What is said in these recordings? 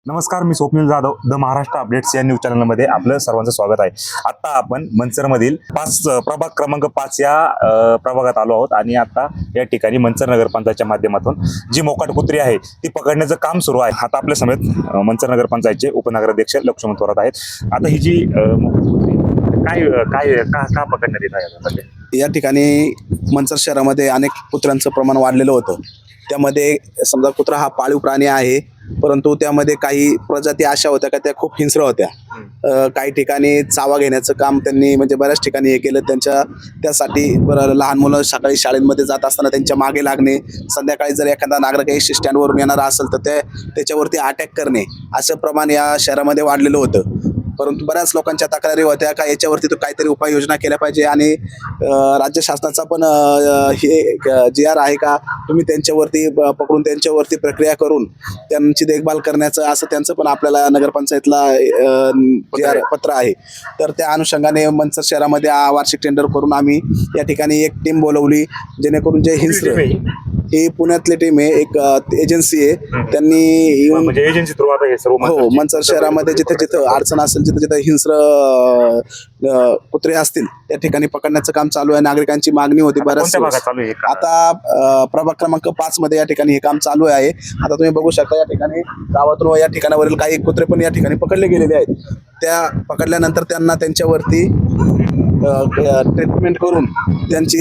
नमस्कार, मी Swapnil Jadhav, the Maharashtra updates या news चॅनलमध्ये आपलं सर्वांचं स्वागत आहे. आता आपण मंचरमधील प्रभाग क्रमांक 5 या प्रभागात आलो आहोत आणि आता या ठिकाणी मंचर नगरपंचायतच्या माध्यमातून जी मोकाट कुत्री आहे ती पकडण्याचं काम सुरू आहे. आता आपल्या समेत मंचर नगरपंचायतचे उपनगराध्यक्ष लक्ष्मण थोरात आहेत. आता ही जी मोकाट कुत्री का पकडण्यात येत आहे? या ठिकाणी मंचर शहरामध्ये अनेक कुत्र्यांचं प्रमाण वाढलेलं होतं. त्यामध्ये समजा कुत्रा हा पाळीव प्राणी आहे, परंतु त्यामध्ये काही प्रजाती अशा होत्या का त्या खूप हिंस्र होत्या. काही ठिकाणी चावा घेण्याचं काम त्यांनी म्हणजे बऱ्याच ठिकाणी हे केलं. त्यासाठी लहान मुलं सकाळी शाळेमध्ये जात असताना त्यांच्या मागे लागणे, संध्याकाळी जर एखादा नागरिक स्टँडवरून येणारा असेल तर त्याच्यावरती अटॅक करणे, असं प्रमाण या शहरामध्ये वाढलेलं होतं. परंतु बऱ्याच लोकांच्या तक्रारी होत्या का याच्यावरती तो काहीतरी उपाययोजना केल्या पाहिजे आणि राज्य शासनाचा पण हे GR आहे का, तुम्ही त्यांच्यावरती पकडून त्यांच्यावरती प्रक्रिया करून त्यांची देखभाल करण्याचं असं त्यांचं पण आपल्याला नगरपंचायतला GR पत्र आहे. तर त्या अनुषंगाने मंचर शहरामध्ये वार्षिक टेंडर करून आम्ही या ठिकाणी एक टीम बोलवली, जेणेकरून जे हिंस्र ही पुण्यातली टीम आहे, एक एजन्सी आहे, त्यांनी येऊन म्हणजे एजन्सी थ्रू आता हे सर्व हो मंचर शहरामध्ये जिथे जिथे अडचण असेल, जिथे जिथे हिंस्र कुत्रे असतील त्या ठिकाणी पकडण्याचं काम चालू आहे. नागरिकांची मागणी होती बऱ्याच. आता प्रभाग क्रमांक 5 मध्ये या ठिकाणी हे काम चालू आहे. आता तुम्ही बघू शकता या ठिकाणी गावातून या ठिकाणावरील काही कुत्रे पण या ठिकाणी पकडले गेलेले आहेत. त्या पकडल्यानंतर त्यांना त्यांच्यावरती ट्रीटमेंट करून त्यांची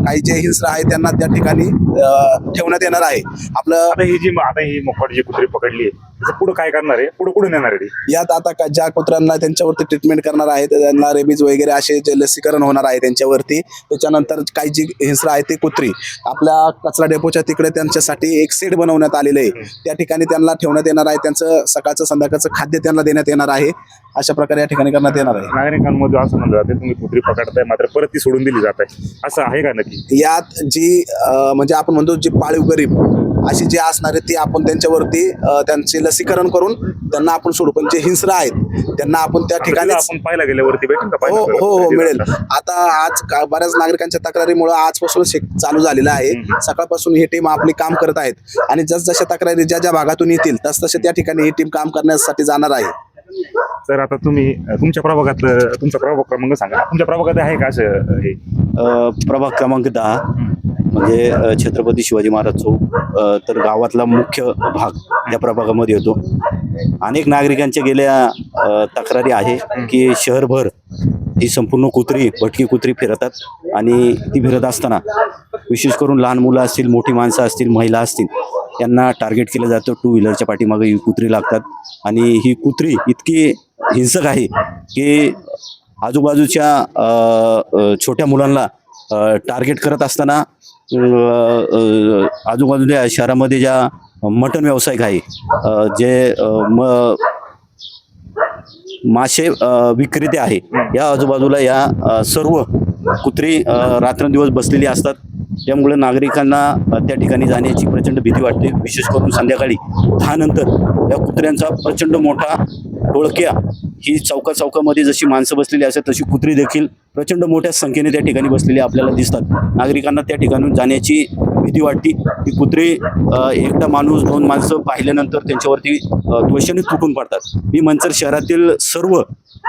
काही जे हिंस्र आहे त्यांना त्या ठिकाणी ठेवण्यात येणार आहे. आता ही मोकाट जी कुत्री पकडली आहे पुढे काय करणार आहे, पुढे नेणार आहे? यात आता ज्या कुत्र्यांना त्यांच्यावरती ट्रीटमेंट करणार आहे त्यांना रेबीज वगैरे असे जे लसीकरण होणार आहे त्यांच्यावरती. त्याच्यानंतर काही जी हिंस्र आहे ती कुत्री आपल्या कचरा डेपोच्या तिकडे त्यांच्यासाठी एक सेट बनवण्यात आलेले आहे. त्या ठिकाणी त्यांना ठेवण्यात येणार आहे. त्यांचं सकाळचं संध्याकाळचं खाद्य त्यांना देण्यात येणार आहे. अशा प्रकारे या ठिकाणी करण्यात येणार आहे. नागरिकांमध्ये असं म्हणलं जाते तुम्ही कुत्री पकडताय मात्र परत ती सोडून दिली जात आहे, असं आहे का नक्की? यात जी म्हणजे आपण म्हणतो जी पाळीव गरीब अशी जी असणार आहे ती आपण त्यांच्यावरती त्यांचे लसीकरण करून त्यांना आपण सोडू. पण जे हिंस्र आहेत त्यांना आपण त्या ठिकाणी आपण पाहायला गेल्यावरती भेटेल का? हो मिळेल. आता आज बऱ्याच नागरिकांच्या तक्रारीमुळे आजपासून चालू झालेलं आहे. सकाळपासून ही टीम आपली काम करत आहेत आणि जसजशा तक्रारी ज्या भागातून येतील तसतसे त्या ठिकाणी ही टीम काम करण्यासाठी जाणार आहे. सर, आता तुम्ही तुमच्या प्रभागातलं तुमचा प्रभाग क्रमांक सांगा. तुमच्या प्रभागात आहे का असं हे? प्रभाग क्रमांक 10 म्हणजे छत्रपती शिवाजी महाराज चौक, तर गावातला मुख्य भाग या प्रभागामध्ये येतो. अनेक नागरिकांच्या गेल्या तक्रारी आहे की शहरभर ही संपूर्ण भटकी कुत्री फिरतात आणि ती फिरत असताना विशेष करून लहान मुलं असतील, मोठी माणसं असतील, महिला असतील, यांना टार्गेट केलं जातं. 2 व्हीलरच्या पाठीमागे ही कुत्री लागतात आणि ही कुत्री इतकी हिंसक आहे की आजूबाजूच्या छोट्या मुलांना टार्गेट करत असताना आजूबाजूच्या शहरामध्ये ज्या मटण व्यावसायिक आहे, जे मासे विक्रेते आहे, या आजूबाजूला या सर्व कुत्री रात्रंदिवस बसलेली असतात. त्यामुळे नागरिकांना त्या ठिकाणी जाण्याची प्रचंड भीती वाटते. विशेष करून संध्याकाळी 10 नंतर या कुत्र्यांचा प्रचंड मोठा टोळक्या ही चौकामध्ये जशी माणसं बसलेली असतात तशी कुत्री देखील प्रचंड मोठ्या संख्येने त्या ठिकाणी बसलेली आपल्याला दिसतात. नागरिकांना त्या ठिकाणून जाण्याची भीती वाटते. ती कुत्री एकटा माणूस 2 माणसं पाहिल्यानंतर त्यांच्यावरती त्वशेने तुटून पडतात. मी मंचर शहरातील सर्व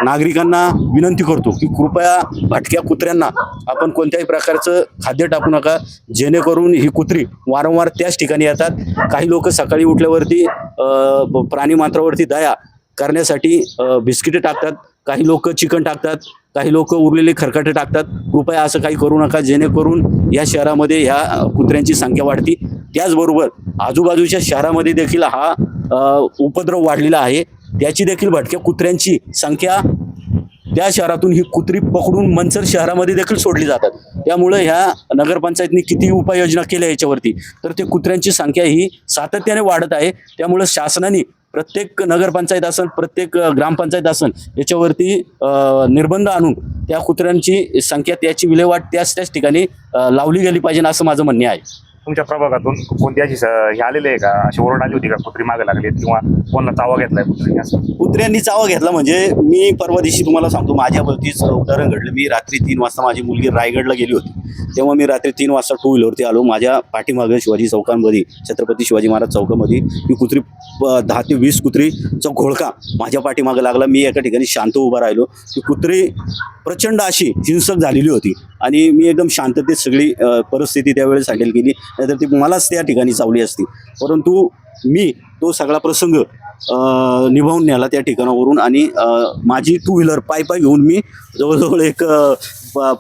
नागरिकांना विनंती करतो की कृपया भटक्या कुत्र्यांना आपण कोणत्याही प्रकारचं खाद्य टाकू नका, जेणेकरून ही कुत्री वारंवार त्याच ठिकाणी येतात. काही लोक सकाळी उठल्यावरती प्राणी मात्रावरती दया करण्यासाठी बिस्किटे टाकतात, काही लोक चिकन टाकतात, काही लोक उरलेले खरकटे टाकतात. कृपया असं काही करू नका, जेणेकरून या शहरामध्ये ह्या कुत्र्यांची संख्या वाढती. त्याचबरोबर आजूबाजूच्या शहरामध्ये देखील हा उपद्रव वाढलेला आहे. त्याची देखील भटक्या कुत्र्यांची संख्या त्या शहरातून ही कुत्री पकडून मंचर शहरामध्ये देखील सोडली जातात. त्यामुळे ह्या नगरपंचायतनी किती उपाययोजना केल्या याच्यावरती, तर ते कुत्र्यांची संख्या ही सातत्याने वाढत आहे. त्यामुळे शासनाने प्रत्येक नगरपंचायत असेल, प्रत्येक ग्रामपंचायत असेल, याच्यावरती निर्बंध आणून त्या कुत्र्यांची संख्या, त्याची विल्हेवाट त्याच ठिकाणी लावली गेली पाहिजे, असं माझं म्हणणे आहे. तुमच्या प्रभागातून कोणती अशी हे आलेले आहे का, अशी ओरड आली होती का कुत्री मागे लागली किंवा कोणाला चावा घेतलाय कुत्री असं? कुत्र्यांनी चावा घेतला म्हणजे मी परवा दिवशी तुम्हाला सांगतो, माझ्या बद्दलीच उदाहरण घडलं. मी रात्री 3 वाजता माझी मुलगी रायगडला गेली होती तेव्हा मी रात्री 3 वाजता 2 व्हीलरवरती आलो. माझ्या पाठीमागे शिवाजी चौकांमध्ये, छत्रपती शिवाजी महाराज चौकामध्ये ही कुत्री 10 ते 20 कुत्रीचा घोळका माझ्या पाठीमागे लागला. मी एका ठिकाणी शांत उभा राहिलो. ती कुत्री प्रचंड अशी हिंसक झालेली होती आणि मी एकदम शांततेत सगळी परिस्थिती त्यावेळेस हँडल केली, नाहीतर ती मलाच त्या ठिकाणी चावली असती. परंतु मी तो सगळा प्रसंग निभावून नेला त्या ठिकाणावरून आणि माझी 2 व्हीलर पाय घेऊन मी जवळजवळ एक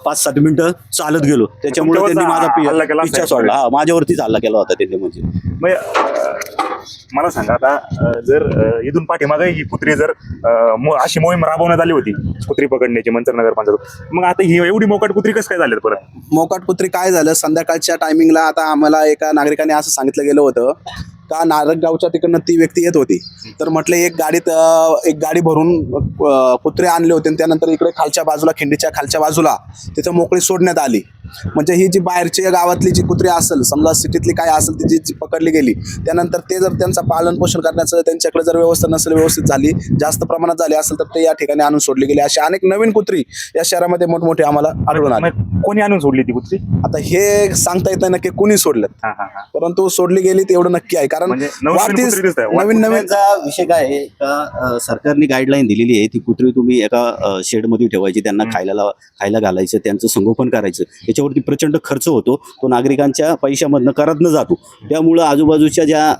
5-7 मिनिटं चालत गेलो. त्याच्यामुळे त्यांनी हल्ला केला माझा पिच्छा सोडला. हा, माझ्यावरतीच हल्ला केला होता त्यांनी. म्हणजे मला सांगा आता जर इथून पाठीमागे ही कुत्री जर अशी मोहीम राबवण्यात आली होती कुत्री पकडण्याची मंचर नगर पंचायत, मग आता ही एवढी मोकाट कुत्री कसं काय झाली परत? मोकाट कुत्री काय झालं, संध्याकाळच्या टायमिंगला आता आम्हाला एका नागरिकाने असं सांगितलं गेलं होतं का नारकगावच्या तिकडनं ती व्यक्ती येत होती. तर म्हटलं एक गाडी भरून कुत्रे आणले होते आणि त्यानंतर इकडे खालच्या बाजूला, खिंडीच्या खालच्या बाजूला तिथं मोकळी सोडण्यात आली. म्हणजे ही जी बाहेरची गावातली जी कुत्री असेल, समजा सिटीतली काय असेल ती जी पकडली गेली, त्यानंतर ते जर त्यांचं पालन पोषण करण्याचं त्यांच्याकडे जर व्यवस्था नसेल, व्यवस्थित झाली, जास्त प्रमाणात झाली असेल तर ते या ठिकाणी आणून सोडली गेली. अशा अनेक नवीन कुत्री या शहरामध्ये मोठमोठे आम्हाला आढळून आले. कोणी आणून सोडली ती कुत्री? आता हे सांगता येत नाही नक्की कोणी सोडलेत, परंतु सोडली गेली ते एवढं नक्की आहे. कारण म्हणजे नवीन विषय काय आहे का सरकारने गाईडलाईन दिलेली आहे. ती कुत्री तुम्ही एका शेडमध्ये ठेवायची, त्यांना खायला घालायचं, त्यांचं संगोपन करायचं. याच्यावरती प्रचंड खर्च होतो, तो नागरिकांच्या पैशामधनं करत न जातो. त्यामुळं आजूबाजूच्या ज्या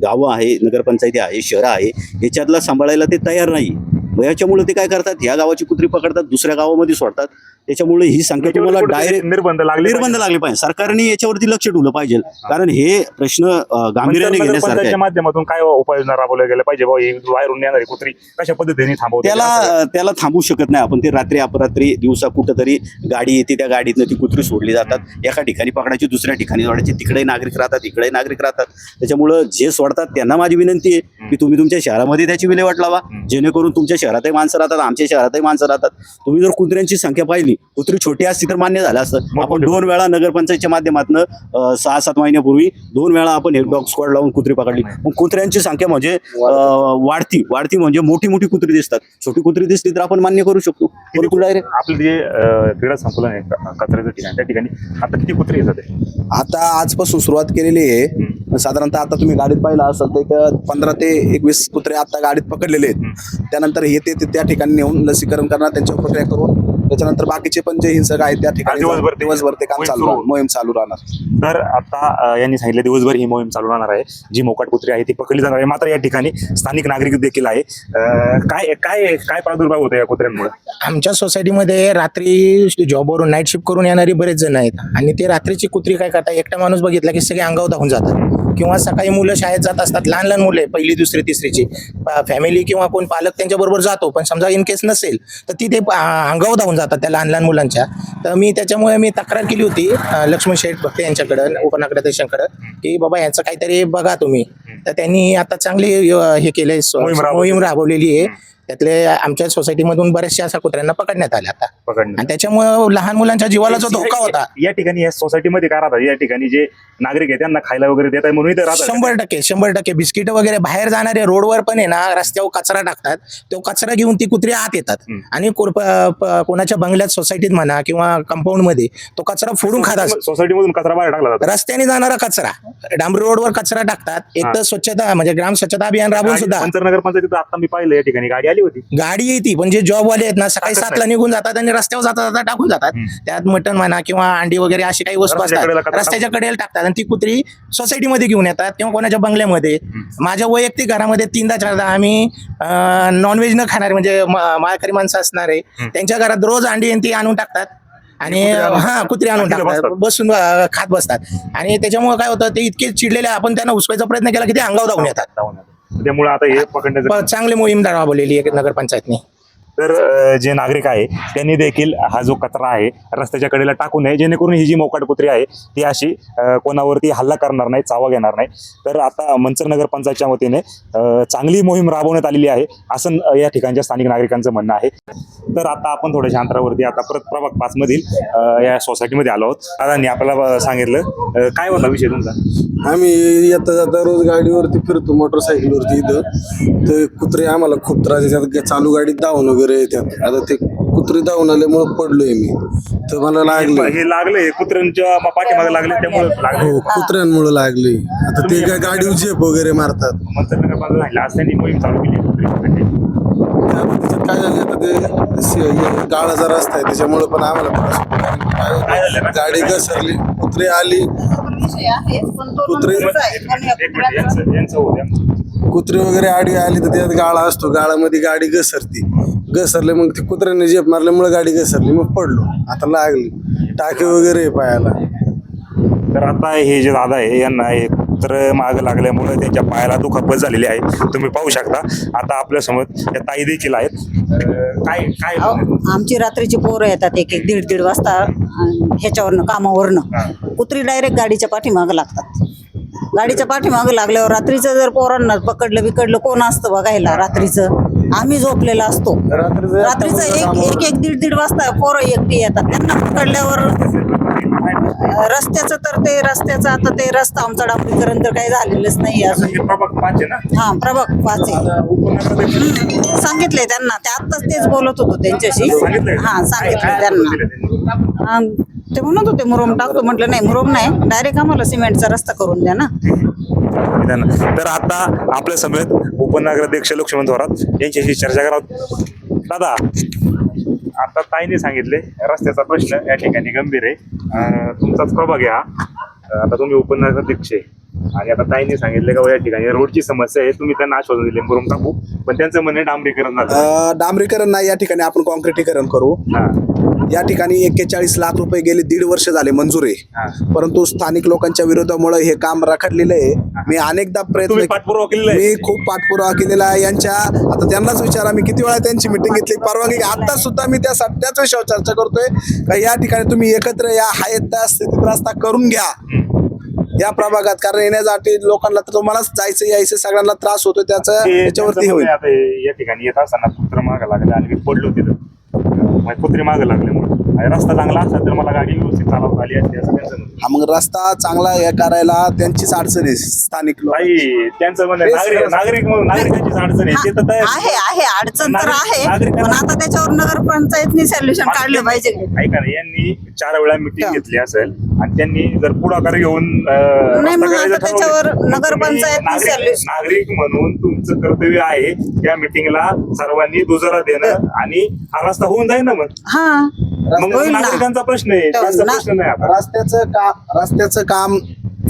गावं आहे, नगरपंचायती आहे, शहरं आहे, याच्यातला सांभाळायला ते तयार नाही. याच्यामुळे ते काय करतात, ह्या गावाची कुत्री पकडतात, दुसऱ्या गावामध्ये सोडतात. त्याच्यामुळे ही संख्या तुम्हाला डायरेक्ट निर्बंध लागले पाहिजे. सरकारने याच्यावरती लक्ष ठेवलं पाहिजे, कारण हे प्रश्न गांभीर्याने घेण्यासारखे. माध्यमातून काय उपाययोजना राबवल्या गेल्या पाहिजे बाहेरून येणारी कुत्री कशा पद्धतीने थांबवते? त्याला थांबवू शकत नाही आपण. ते रात्री अपरात्री दिवसा कुठंतरी गाडी येते, त्या गाडीतनं ती कुत्री सोडली जातात. एका ठिकाणी पकडायची, दुसऱ्या ठिकाणी सोडायची. तिकडे नागरिक राहतात, इकडे नागरिक राहतात. त्याच्यामुळं जे सोडतात त्यांना माझी विनंती आहे की तुम्ही तुमच्या शहरामध्ये त्याची विल्हेवाट लावा, जेणेकरून तुमच्या शहरातही माणसं राहतात, आमच्या शहरातही माणसं राहतात. तुम्ही जर कुत्र्यांची संख्या पाहिली, कुत्री छोटी असती तर मान्य झालं असतं. आपण 2 वेळा नगरपंचायतच्या माध्यमातून 6-7 महिन्यापूर्वी 2 वेळा आपण एक डॉग स्क्वॉड लावून कुत्री पकडली. मग कुत्र्यांची संख्या म्हणजे वाढती म्हणजे मोठी कुत्री दिसतात. छोटी कुत्री दिसली तर आपण मान्य करू शकतो. परंतु डायरेक्ट आपलं जे क्रीडा संकुलन आहे कचऱ्याचं ठिकाण, त्या ठिकाणी आता किती कुत्री येतात? आता आजपासून सुरुवात केलेली आहे. साधारणतः आता तुम्ही गाडीत पाहिला असाल तर एक 15 ते 21 कुत्रे आता गाडीत पकडलेले आहेत. त्यानंतर हे ते त्या ठिकाणी नेऊन लसीकरण करणार, त्यांच्यावर प्रक्रिया करून त्याच्यानंतर बाकीचे पण जे हिंसक आहेत त्या ठिकाणी दिवसभर ते काम मोहीम चालू राहणार. तर आता यांनी सांगितलं दिवसभर ही मोहीम चालू राहणार आहे. जी मोकाट कुत्री आहे ती पकडली जाणार आहे. मात्र या ठिकाणी स्थानिक नागरिक देखील आहे. काय काय काय प्रादुर्भाव होतो या कुत्र्यांमुळे? आमच्या सोसायटीमध्ये रात्री जॉबवरून नाईट शिफ्ट करून येणारी बरेच जण आहेत आणि ते रात्रीची कुत्री काय करतात, एकटा माणूस बघितला की सगळे अंगावर धावून जातात. किंवा सकाळी मुलं शाळेत जात असतात, लहान मुलं आहे, 1ली 2री 3रीची फॅमिली किंवा कोण पालक त्यांच्याबरोबर जातो, पण समजा इन केस नसेल तर ती ते अंगावर धावून जातात त्या लहान मुलांच्या. तर त्याच्यामुळे मी तक्रार केली होती लक्ष्मण शेठ भक्ते यांच्याकडं, उपनगराध्यक्षांकडं, की बाबा यांचं काहीतरी बघा तुम्ही. तर त्यांनी आता चांगली हे केलंय, मोहीम राबवलेली आहे. त्यातले आमच्या सोसायटीमधून बऱ्याचशा अशा कुत्र्यांना पकडण्यात आल्या आता, आणि त्याच्यामुळे लहान मुलांच्या जीवाला जो धोका होता. या ठिकाणी या सोसायटीमध्ये काय राहतात, या ठिकाणी जे नागरिक आहेत त्यांना खायला वगैरे देत आहे म्हणून इथे राहतात. 100% बिस्किट वगैरे बाहेर जाणारे रोडवर पण आहे ना, रस्त्यावर कचरा टाकतात. तो कचरा घेऊन ती कुत्री आत येतात आणि कोणाच्या बंगल्यात, सोसायटीत म्हणा किंवा कंपाऊंड मध्ये तो कचरा फोडून खातात. सोसायटीमधून कचरा बाहेर टाकला जातो. रस्त्याने जाणारा कचरा डांबरी रोडवर कचरा टाकतात. एक तर स्वच्छता म्हणजे ग्राम स्वच्छता अभियान राबवून सुद्धा. नगर पंचायतीत आता मी पाहिलं या ठिकाणी गाडी येते, पण जे जॉबवाले आहेत ना सकाळी 7ला निघून जातात आणि रस्त्यावर जाता टाकून जातात. त्यात मटण म्हणा किंवा अंडी वगैरे अशी काही वस्तू असतात रस्त्याच्या कडेला टाकतात आणि ती कुत्री सोसायटीमध्ये घेऊन येतात किंवा कोणाच्या बंगल्यामध्ये. माझ्या वैयक्तिक घरामध्ये 3दा-4दा आम्ही नॉनव्हेज न खाणारे म्हणजे माळकरी माणसं असणारे त्यांच्या घरात रोज अंडी ती आणून टाकतात आणि कुत्री आणून टाकतात, बसून खात बसतात. आणि त्याच्यामुळे काय होतं, ते इतके चिडलेले, आपण त्यांना उचवायचा प्रयत्न केला की ते अंगावर धावून येतात. त्यामुळे आता हे पकडण्याचं चांगली मोहीम राबवलेली आहे नगरपंचायतने. तर जे नागरिक आहे त्यांनी देखील हा जो कचरा आहे रस्त्याच्या कडेला टाकू नये, जेणेकरून ही जी मोकाट कुत्री आहे ती अशी कोणावरती हल्ला करणार नाही, चावा घेणार नाही. तर आता मंचर नगर पंचायतच्या वतीने चांगली मोहीम राबवण्यात आलेली आहे असं या ठिकाणच्या स्थानिक नागरिकांचं म्हणणं आहे. तर आता आपण थोड्याशा अंतरावरती आता परत प्रभाग 5 मधील या सोसायटीमध्ये आलो आहोत. दादांनी आपल्याला सांगितलं काय होता विषय तुमचा? आम्ही येता जाता रोज गाडीवरती फिरतो, मोटरसायकलवरती. इथं तर कुत्रे आम्हाला खूप त्रास देतात. चालू गाडीत धावून वगैरे येतात. आता ते कुत्री धावून आल्यामुळे पडलोय मी, तर मला लागले. हे लागले कुत्र्यांच्या पाठीमागे लागले त्यामुळे लागले. हो, कुत्र्यांमुळे लागले. आता ते काय गाडीवर झेप वगैरे मारतात. मंचरनगर बाजूला राहिला आज त्यांनी मोहीम चालू केली कुत्र्यांसाठी. आता त्याच्यात काय झालं, आता ते गाळाचा रस्ता आहे त्याच्यामुळे पण आम्हाला त्रास होतो. काय झालं? गाडी घसरली, कुत्री आली, कुत्री यांचं होतं. कुत्री वगैरे आडी आली तर त्यात गाळा असतो, गाळामध्ये गाडी घसरले, मग ते कुत्र्याने झेप मारल्यामुळे गाडी घसरली, मग पडलो. आता लागली टाके वगैरे आहे पायाला. तर आता हे जे दादा आहे यांना हे कुत्र माग लागल्यामुळे त्यांच्या पायाला दुखापत झालेली आहे. तुम्ही पाहू शकता. आता आपल्या समोर त्या ताई देखील आहेत. काय काय आमची रात्रीची पोरं येतात एक एक दीड वाजता ह्याच्यावरनं कामावरनं. कुत्री डायरेक्ट गाडीच्या पाठीमागं लागतात. गाडीच्या पाठीमागं लागल्यावर रात्रीचं जर पोरांना पकडलं बिकडलं कोण असतं बघायला रात्रीचं? आम्ही झोपलेला असतो. रात्रीचं एक दीड वाजता पोरं एकटी येतात. त्यांना पकडल्यावर रस्त्याचं आता ते रस्ता आमचा डांबरीकरण तर काही झालेलंच नाही अजून. हे प्रभाग 5 आहे ना? हा प्रभाग 5 सांगितलंय त्यांना. ते आत्ताच तेच बोलत होतो त्यांच्याशी. हा सांगितलं त्यांना. ते म्हणत होते मुरुम टाकतो, म्हटलं नाही मुरुम नाही, डायरेक्ट आम्हाला सिमेंटचा रस्ता करून द्या ना. तर आता आपल्या समेत उपनगराध्यक्ष लक्ष्मण थोरात यांच्याशी चर्चा करावं. दादा, आता ताईने सांगितले रस्त्याचा प्रश्न या ठिकाणी गंभीर आहे. तुमचाच प्रभाग आहे हा. आता तुम्ही उपनगराध्यक्ष आहे आणि आता ताईने सांगितले का या ठिकाणी रोडची समस्या आहे. तुम्ही त्यांना आश्वासन दिले मुरुम टाकू, पण त्यांचं म्हणणे डांबरीकरण झालं. डांबरीकरण नाही, या ठिकाणी आपण कॉन्क्रिटीकरण करू. या ठिकाणी 41 लाख रुपये गेले 1.5 वर्ष झाले मंजूर आहे, परंतु स्थानिक लोकांच्या विरोधामुळे हे काम रखडलेलं आहे. मी अनेकदा तुम्ही पाठपुरावा केलेला आहे? मी खूप पाठपुरावा केलेला आहे यांच्या. आता त्यांनाच विचारा, मी किती वेळा त्यांची मिटिंग घेतली, परवानगी. आता सुद्धा मी त्याच विषयावर चर्चा करतोय का या ठिकाणी तुम्ही एकत्र या, हायत त्या स्थितीत रस्ता करून घ्या या प्रभागात. कारण येण्यासाठी लोकांना तर तुम्हालाच जायचं यायचं सगळ्यांना त्रास होतो, त्याच्यावरती होईल. आता या ठिकाणी येत असताना कुत्र मागं लागले आणि मी पडलो तिथं. कुत्री मागं लागल्यामुळे रस्ता चांगला असता तर मला गाडी व्यवस्थित चालवता आली असते असं त्यांचं म्हणणं. हा, मग रस्ता चांगला हे करायला त्यांचीच अडचण आहे स्थानिक लोक. नाही, त्यांचं म्हणणं नागरिकांचीच अडचण आहे. ते तर तयार आहे अडचण तर आहे, पण आता त्याच्यावर नगरपंचायतनी सोल्युशन काढलं पाहिजे. ऐका ना, यांनी 4 वेळा मिटिंग घेतली असेल आणि त्यांनी जर पुढाकार घेऊन नाही, मग आता त्याच्यावर नगरपंचायतनी सोल्युशन. नागरिक म्हणून तुमचं कर्तव्य आहे त्या मिटिंगला सर्वांनी दुजोरा देणं आणि हा रस्ता होऊन जाईल ना. मग हा होईल ना. नागरिकांचा प्रश्न आहे, त्यांचा प्रश्न नाही. आता रस्त्याचं काम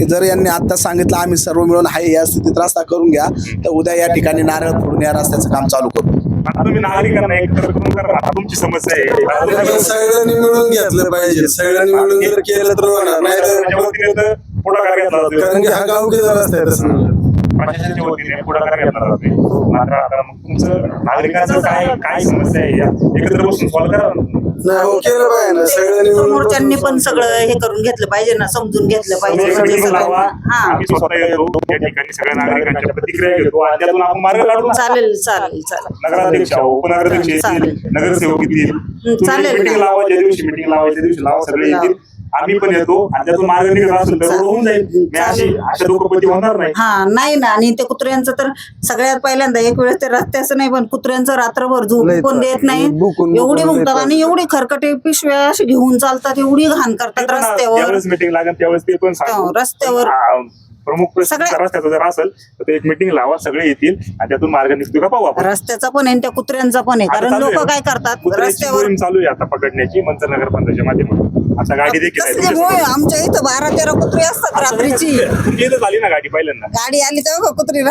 जर यांनी आता सांगितलं आम्ही सर्व मिळून आहे या स्थितीत रस्ता करून घ्या, तर उद्या या ठिकाणी नारळ फोडून या रस्त्याचं काम चालू करू. आता तुम्ही नागरिकांना एकत्र करून करा. आता तुमची समस्या आहे, सगळ्यांनी मिळून घेतलं पाहिजे. सगळ्यांनी मिळून जर केलं तर होणार, नाही तर पुढाकार घेतला जातो. कारण की हा गावकीचा रस्ता आहे तसं म्हणलं. प्रशासनाच्या वतीने पुढाकार घेतला जाते. मात्र आता मग तुमचं नागरिकांचं काय समस्या आहे या एकत्र बसून सॉल्व्ह करा. नाही, हो केलं पाहिजे ना, सगळ्यांनी मिळून. समोरच्यांनी पण सगळं हे करून घेतलं पाहिजे ना, समजून घेतलं पाहिजे. meeting लावा. हा आम्ही स्वतः येतो या ठिकाणी सगळ्या नागरिकांच्या प्रतिक्रिया घेतो आणि त्यातून आपण मार्ग काढू. चालेल. नगराध्यक्ष, उपनगराध्यक्ष येतील, नगरसेवक येतील. चालेल मिटिंग ना. लावा, ज्या दिवशी मिटिंग लावा त्या दिवशी लावा, सगळे येतील. आम्ही पण येतो आणि त्यातून मार्ग निघत असेल तर होऊन जाईल. मी अशा दुःखपती होणार नाही. हा नाही ना. आणि ते कुत्र्यांचं तर सगळ्यात पहिल्यांदा एक वेळेस ते रस्त्याचं नाही, पण कुत्र्यांचं रात्रभर झोप पण देत नाही. एवढी मुंगतात आणि एवढी खरकटे पिशव्या अशी घेऊन चालतात, एवढी घाण करतात रस्त्यावर. त्यावेळेस मिटिंग लागेल त्यावेळेस ते पण सांगू. रस्त्यावर प्रमुख प्रश्न रस्त्याचा जर असेल तर एक मिटिंग लावा, सगळे येतील आणि त्यातून मार्ग निघतो का पाहू आपण. रस्त्याचा पण आहे त्या कुत्र्यांचा पण आहे. कारण लोक काय करतात कुत्र्याची रस्त्यावर मोहीम चालू आहे आता पकडण्याची मंचर नगर पंचायतच्या माध्यमातून. आता गाडी देखील आहे कसली होय, आमच्या इथं 12-13 कुत्री असतात रात्रीची. तुमच्या इथं झाली ना गाडी पहिल्यांदा गाडी आली तेव्हा कुत्री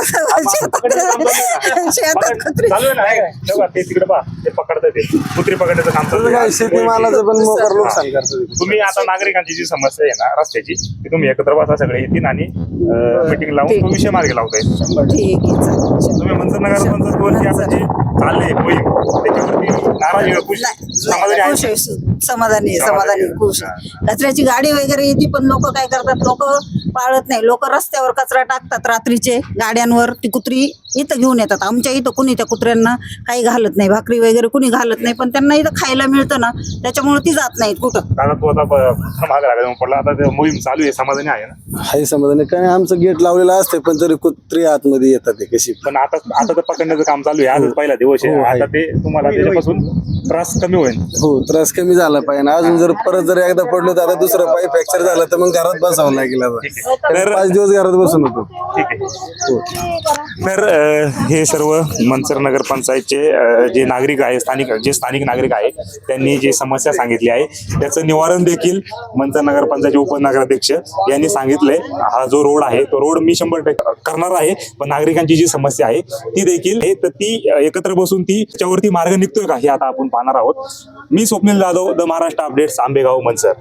शेतात कुत्री. चालू आहे ना, आहे का? तेव्हा ते तिकडे पहा, ते पकडतात, ते कुत्री पकडण्याचं काम चालू काय आहे. शेतीमालाचं पण मोकार नुकसान करतात. तुम्ही आता नागरिकांची जी समस्या आहे ना रस्त्याची, ती तुम्ही एकत्र बसा, सगळे येतील आणि मिटिंग लावून तो विषय मार्गी लावताय. ठीक आहे, चालेल. तुम्ही मंचर नगर पंचायत आता जे चाललंय मोहीम त्याच्यावरती नाराजी आहे, खुश आहे? समाधानी आहे? खुश आहे, समाधानी खुश आहे. कचऱ्याची गाडी वगैरे येते, पण लोक काय करतात, लोक पाळत नाही. लोक रस्त्यावर कचरा टाकतात रात्रीचे गाड्यांवर. ती कुत्री इथं घेऊन येतात. आमच्या इथं कुणी त्या कुत्र्यांना काही घालत नाही, भाकरी वगैरे कुणी घालत नाही, पण त्यांना इथं खायला मिळतं ना, त्याच्यामुळे ती जात नाहीत कुठं. दादा तू आता मागे लागला पडला, आता ते मोहीम चालू आहे, समाधानी आहे ना? हाय समाधान. काय आमचं गेट लावलेलं असते पण तरी कुत्री आतमध्ये येतात ते कशी. पण आता तर पकडण्याचं काम चालू आहे. आज पहिला दिवस आहे. हो, आहे. आता ते तुम्हाला त्याच्यापासून त्रास कमी होईल. हो त्रास कमी झाला पाहिजे. अजून जर परत जर एकदा पडलो तर आता दुसरा पाय फ्रॅक्चर झाला तर मग घरात बसावं लागेल. आता तर 5 दिवस घरात बसून होतो. ठीक आहे. तर हे सर्व मंचर नगरपंचायतचे जे नागरिक आहे, स्थानिक नागरिक आहे, त्यांनी जी समस्या सांगितली आहे त्याचं निवारण देखील मंचर नगरपंचायतचे उपनगराध्यक्ष यांनी सांगितलंय. हा जो रोड आहे तो रोड मी 100% करणार आहे, पण नागरिकांची जी समस्या आहे ती देखील आहे, तर ती एकत्र बसून ती त्याच्यावरती मार्ग निघतोय का हे आता आपण पाहणार आहोत. मी स्वप्नील जाधव, द महाराष्ट्र अपडेट्स, आंबेगाव, मंचर.